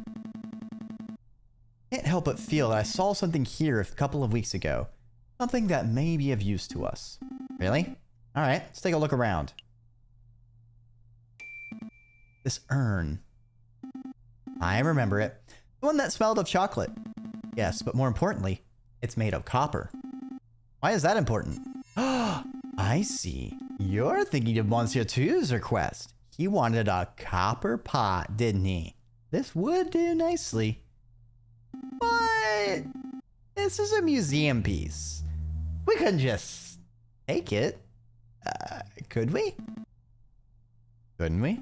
Can't help but feel that I saw something here a couple of weeks ago. Something that may be of use to us. Really? Alright, let's take a look around. This urn. I remember it. The one that smelled of chocolate. Yes, but more importantly, it's made of copper. Why is that important? I see. You're thinking of Monsieur Two's request. He wanted a copper pot, didn't he? This would do nicely. But this is a museum piece. We couldn't just take it. Could we? Couldn't we?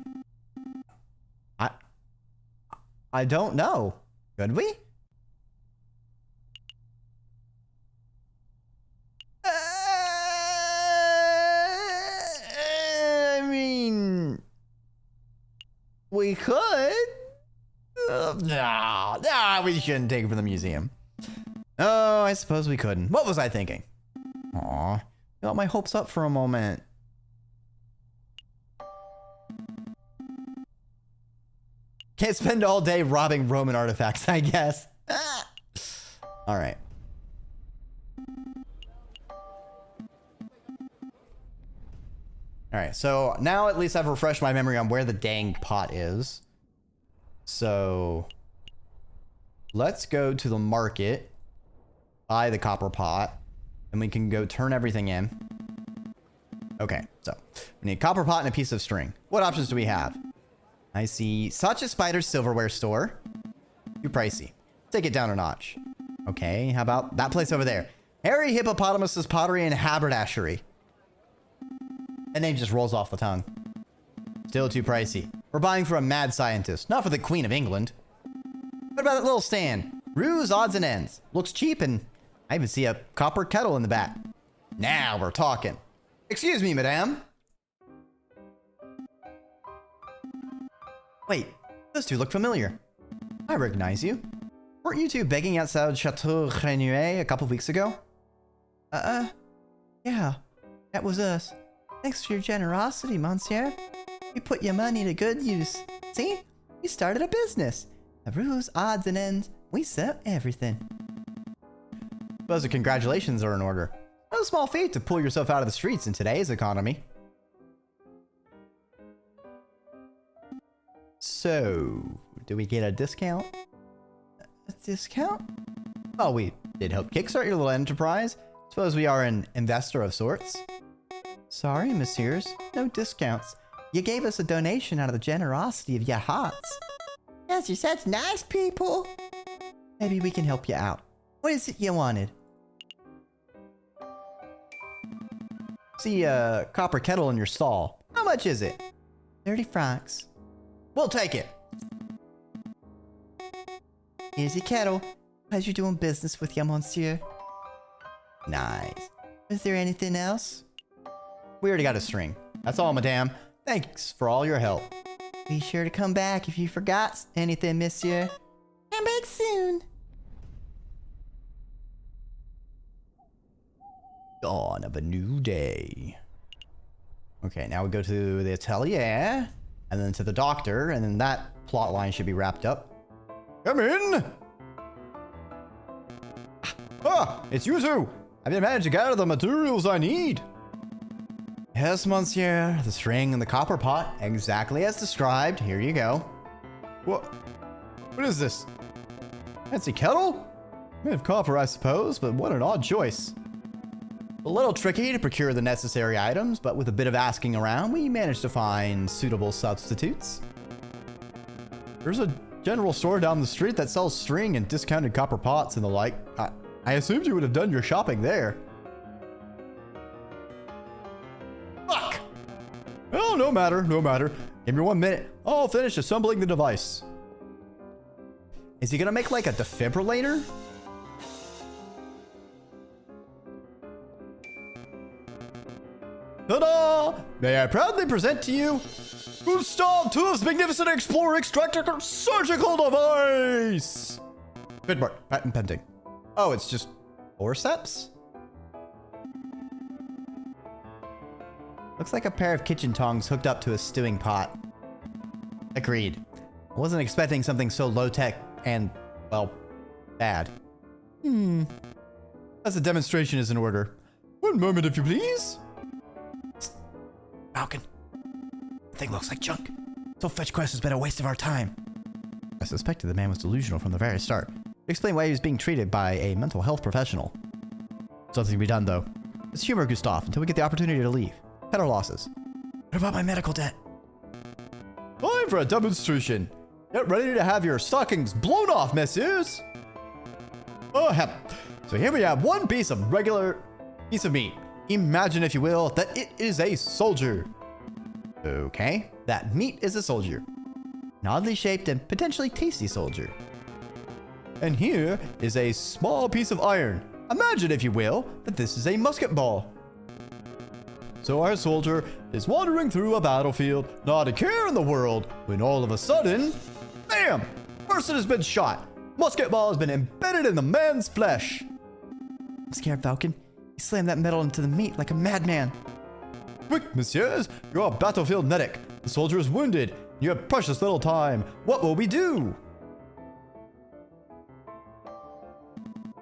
I don't know. Could we? I mean, we could. No, we shouldn't take it from the museum. Oh, I suppose we couldn't. What was I thinking? Aw, got my hopes up for a moment. Can't spend all day robbing Roman artifacts, I guess. All right. All right, so now at least I've refreshed my memory on where the dang pot is. So let's go to the market, buy the copper pot, and we can go turn everything in. Okay, so we need a copper pot and a piece of string. What options do we have? I see Sacha Spider's silverware store. Too pricey. Take it down a notch. Okay, how about that place over there? Harry Hippopotamus's Pottery and Haberdashery. That name just rolls off the tongue. Still too pricey. We're buying for a mad scientist, not for the Queen of England. What about that little stand? Ruse Odds and Ends. Looks cheap, and I even see a copper kettle in the back. Now we're talking. Excuse me, madame. Wait, those two look familiar. I recognize you. Weren't you two begging outside Chateau Criniere a couple weeks ago? Yeah, that was us. Thanks for your generosity, monsieur. You put your money to good use. See? You started a business. The Ruse Odds and Ends. We sell everything. Suppose the congratulations are in order. No small feat to pull yourself out of the streets in today's economy. So, do we get a discount? A discount? Oh, we did help kickstart your little enterprise. Suppose we are an investor of sorts. Sorry, messieurs. No discounts. You gave us a donation out of the generosity of your hearts. Yes, you're such nice people. Maybe we can help you out. What is it you wanted? See a copper kettle in your stall. How much is it? 30 francs. We'll take it. Here's your kettle. Pleasure doing business with you, monsieur. Nice. Is there anything else? We already got a string. That's all, madame. Thanks for all your help. Be sure to come back if you forgot anything, monsieur. Come back soon. Dawn of a new day. Okay, now we go to the atelier, and then to the doctor, and then that plot line should be wrapped up. Come in! Ah, it's you two! Have you managed to gather the materials I need? Yes, monsieur. The string and the copper pot, exactly as described. Here you go. What is this? Fancy kettle? Made of copper, I suppose, but what an odd choice. A little tricky to procure the necessary items, but with a bit of asking around, we managed to find suitable substitutes. There's a general store down the street that sells string and discounted copper pots and the like. I assumed you would have done your shopping there. Fuck! Oh, no matter, no matter. Give me 1 minute. I'll finish assembling the device. Is he gonna make like a defibrillator? Ta-da! May I proudly present to you Gustave Touve's magnificent Explorer Extractor Surgical Device! Trademark, patent pending. Oh, it's just forceps? Looks like a pair of kitchen tongs hooked up to a stewing pot. Agreed. I wasn't expecting something so low-tech and, well, bad. As a demonstration is in order. One moment, if you please. Falcon. The thing looks like junk. So fetch quest has been a waste of our time. I suspected the man was delusional from the very start. Explain why he was being treated by a mental health professional. Something to be done, though. Let's humor Gustave until we get the opportunity to leave. Cut our losses. What about my medical debt? Time for a demonstration. Get ready to have your stockings blown off, messieurs. Oh, hep. So here we have one piece of regular piece of meat. Imagine, if you will, that it is a soldier. Okay, that meat is a soldier. An oddly shaped and potentially tasty soldier. And here is a small piece of iron. Imagine, if you will, that this is a musket ball. So our soldier is wandering through a battlefield, not a care in the world, when all of a sudden, bam! Person has been shot. Musket ball has been embedded in the man's flesh. I'm scared, Falcon. He slammed that metal into the meat like a madman. Quick, messieurs, you're a battlefield medic. The soldier is wounded. You have precious little time. What will we do?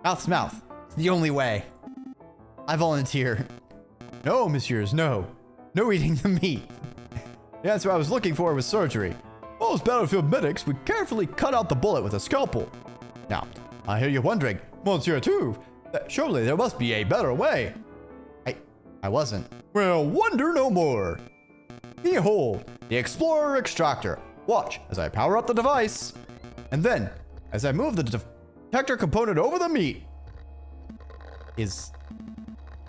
Mouth to mouth. It's the only way. I volunteer. No, messieurs, no. No eating the meat. The answer I was looking for was surgery. Most battlefield medics would carefully cut out the bullet with a scalpel. Now, I hear you wondering, Monsieur Touve, that surely there must be a better way. I wasn't. Well, wonder no more. Behold, the Explorer Extractor. Watch as I power up the device. And then, as I move the detector component over the meat. Is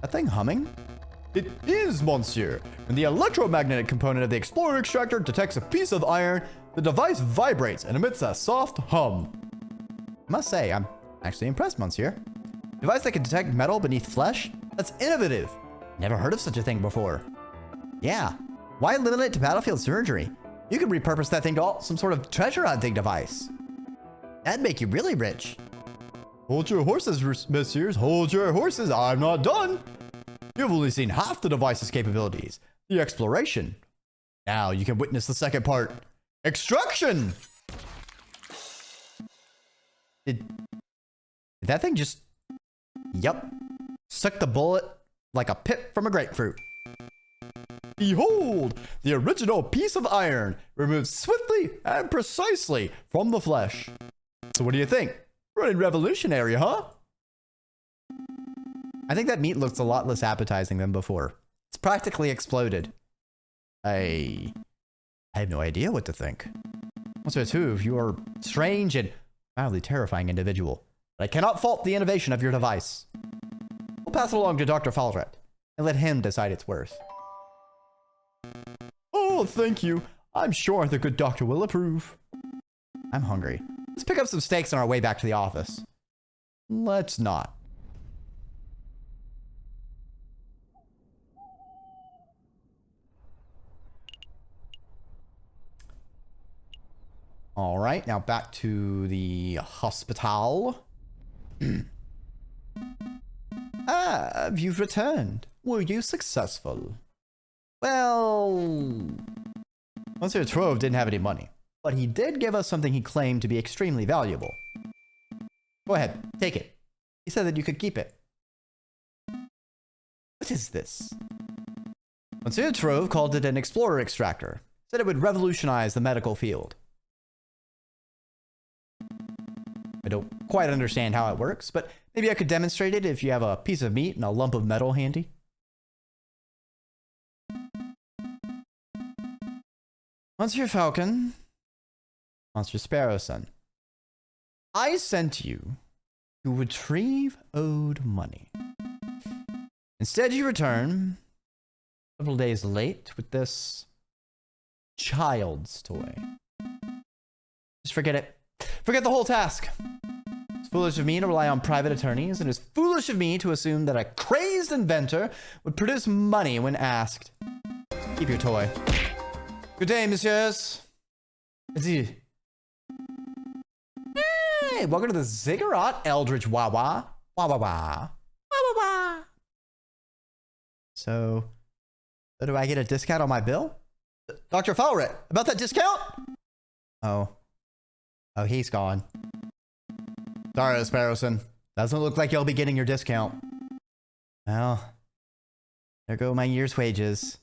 that thing humming? It is, monsieur. When the electromagnetic component of the Explorer Extractor detects a piece of iron, the device vibrates and emits a soft hum. I must say, I'm actually impressed, monsieur. A device that can detect metal beneath flesh? That's innovative. Never heard of such a thing before. Yeah, why limit it to battlefield surgery? You could repurpose that thing to some sort of treasure hunting device. That'd make you really rich. Hold your horses, messieurs, hold your horses. I'm not done. You've only seen half the device's capabilities, the exploration. Now you can witness the second part, extraction. Did that thing just, yup, suck the bullet like a pip from a grapefruit. Behold, the original piece of iron removed swiftly and precisely from the flesh. So what do you think? Pretty revolutionary, huh? I think that meat looks a lot less appetizing than before. It's practically exploded. I have no idea what to think. Monsieur Touve, you are a strange and mildly terrifying individual. But I cannot fault the innovation of your device. We'll pass it along to Dr. Falret and let him decide its worth. Oh, thank you. I'm sure the good doctor will approve. I'm hungry. Let's pick up some steaks on our way back to the office. Let's not. All right, now back to the hospital. You've returned. Were you successful? Well, Monsieur Trouve didn't have any money, but he did give us something he claimed to be extremely valuable. Go ahead, take it. He said that you could keep it. What is this? Monsieur Trouve called it an Explorer Extractor. Said it would revolutionize the medical field. I don't quite understand how it works, but maybe I could demonstrate it if you have a piece of meat and a lump of metal handy. Monsieur Falcon, Monsieur Sparrowson, I sent you to retrieve owed money. Instead, you return several days late with this child's toy. Just forget it. Forget the whole task. It's foolish of me to rely on private attorneys, and it's foolish of me to assume that a crazed inventor would produce money when asked. Keep your toy. Good day, messieurs. Hey, welcome to the Ziggurat Eldritch Wawa. Wawa Wah. Wawa Wah. So do I get a discount on my bill? Dr. Falret, about that discount? Oh, he's gone. Sorry, Sparrowson. Doesn't look like you'll be getting your discount. Well, there go my year's wages.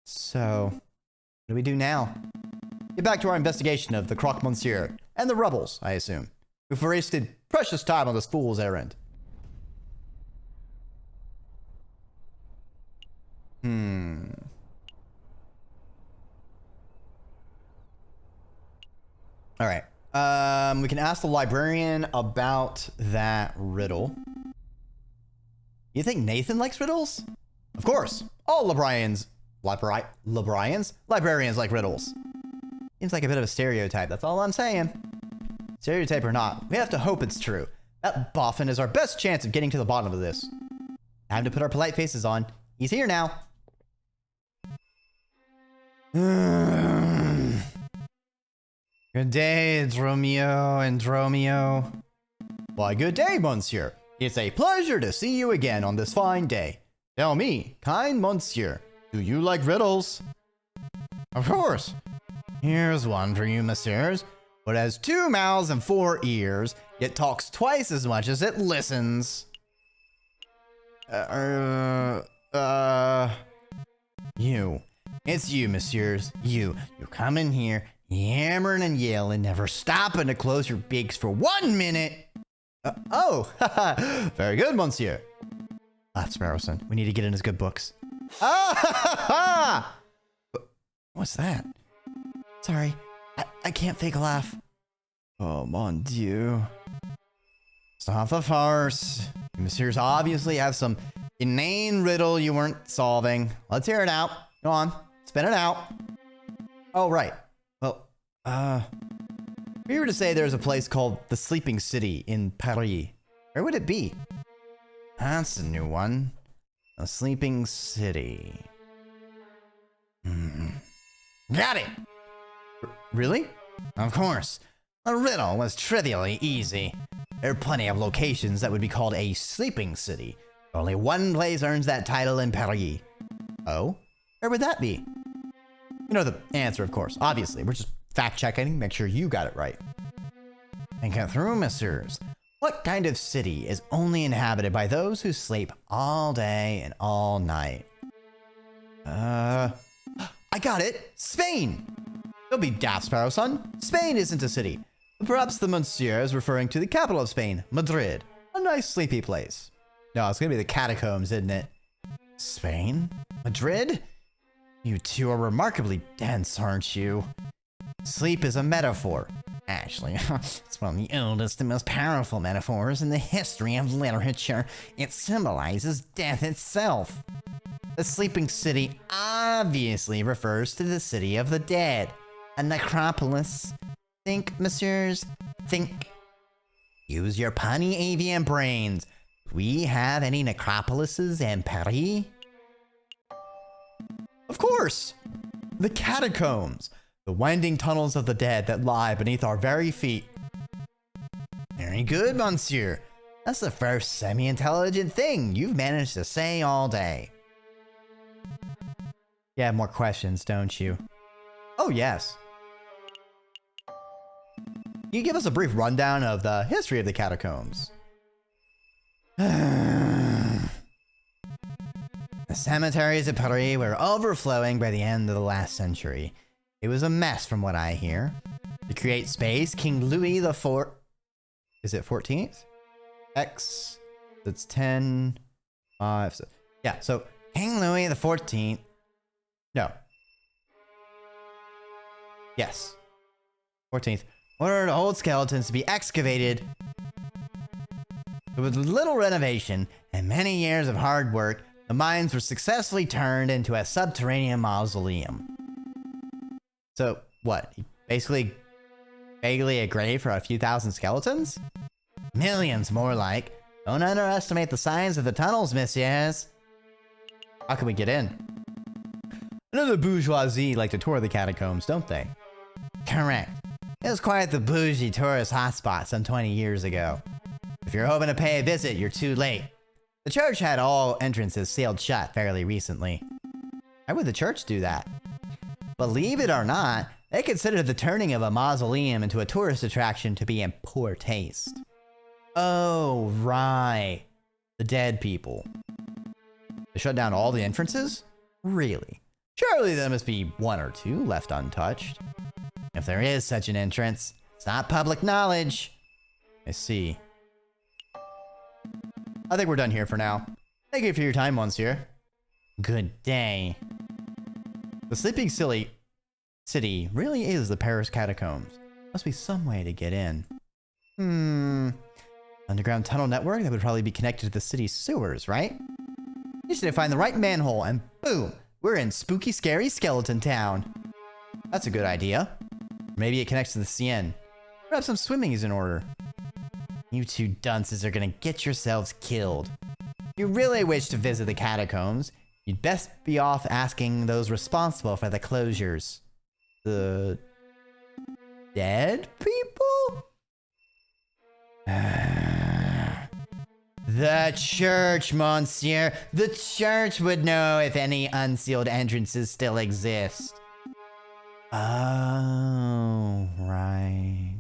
So, what do we do now? Get back to our investigation of the Croque Monsieur and the rebels, I assume, who've wasted precious time on this fool's errand. All right. We can ask the librarian about that riddle. You think Nathan likes riddles? Of course. All librarians like riddles. Seems like a bit of a stereotype. That's all I'm saying. Stereotype or not, we have to hope it's true. That boffin is our best chance of getting to the bottom of this. Time to put our polite faces on. He's here now. Good day, Dromio and Dromio. Why, good day, monsieur. It's a pleasure to see you again on this fine day. Tell me, kind monsieur, do you like riddles? Of course. Here's one for you, messieurs. What has 2 mouths and 4 ears, yet talks twice as much as it listens. You. It's you, messieurs. You come in here, yammering and yelling, never stopping to close your beaks for 1 minute. Very good, monsieur. Laughed Sparrowson. We need to get in his good books. What's that? Sorry, I can't fake a laugh. Oh, mon Dieu. Stop the farce. You messieurs obviously have some inane riddle you weren't solving. Let's hear it out. Go on, spin it out. Oh, right. Well, if we were to say there's a place called the Sleeping City in Paris, where would it be? That's a new one. The Sleeping City. Got it! Really? Of course. The riddle was trivially easy. There are plenty of locations that would be called a sleeping city. Only one place earns that title in Paris. Oh? Where would that be? You know the answer, of course. Obviously, we're just fact-checking, make sure you got it right. Think it through, messieurs. What kind of city is only inhabited by those who sleep all day and all night? I got it! Spain! Don't be daft, Sparrow son. Spain isn't a city. But perhaps the monsieur is referring to the capital of Spain, Madrid. A nice sleepy place. No, it's gonna be the catacombs, isn't it? Spain? Madrid? You two are remarkably dense, aren't you? Sleep is a metaphor. Actually, it's one of the oldest and most powerful metaphors in the history of literature. It symbolizes death itself. The sleeping city obviously refers to the city of the dead. A necropolis. Think, messieurs, think. Use your punny avian brains. Do we have any necropolises in Paris? Of course! The catacombs. The winding tunnels of the dead that lie beneath our very feet. Very good, monsieur. That's the first semi-intelligent thing you've managed to say all day. You have more questions, don't you? Oh, yes. Can you give us a brief rundown of the history of the catacombs? The cemeteries of Paris were overflowing by the end of the last century. It was a mess from what I hear. To create space, King Louis IV... Is it 14th? X... That's 10... 5... So, yeah, so King Louis XIV... No. Yes. 14th. Ordered old skeletons to be excavated. With little renovation and many years of hard work, the mines were successfully turned into a subterranean mausoleum. So, what? Basically, vaguely a grave for a few thousand skeletons? Millions, more like. Don't underestimate the size of the tunnels, messieurs. How can we get in? I know the bourgeoisie like to tour the catacombs, don't they? Correct. It was quite the bougie tourist hotspot some 20 years ago. If you're hoping to pay a visit, you're too late. The church had all entrances sealed shut fairly recently. Why would the church do that? Believe it or not, they consider the turning of a mausoleum into a tourist attraction to be in poor taste. Oh, right. The dead people. They shut down all the entrances? Really? Surely there must be one or two left untouched. If there is such an entrance, it's not public knowledge. I see. I think we're done here for now. Thank you for your time, monsieur. Good day. The Sleeping City really is the Paris catacombs. Must be some way to get in. Underground tunnel network that would probably be connected to the city's sewers, right? You just need to find the right manhole and boom, we're in spooky, scary skeleton town. That's a good idea. Maybe it connects to the Seine. Perhaps some swimming is in order. You two dunces are gonna get yourselves killed. If you really wish to visit the catacombs, you'd best be off asking those responsible for the closures. The dead people? The church, monsieur. The church would know if any unsealed entrances still exist. Oh, right.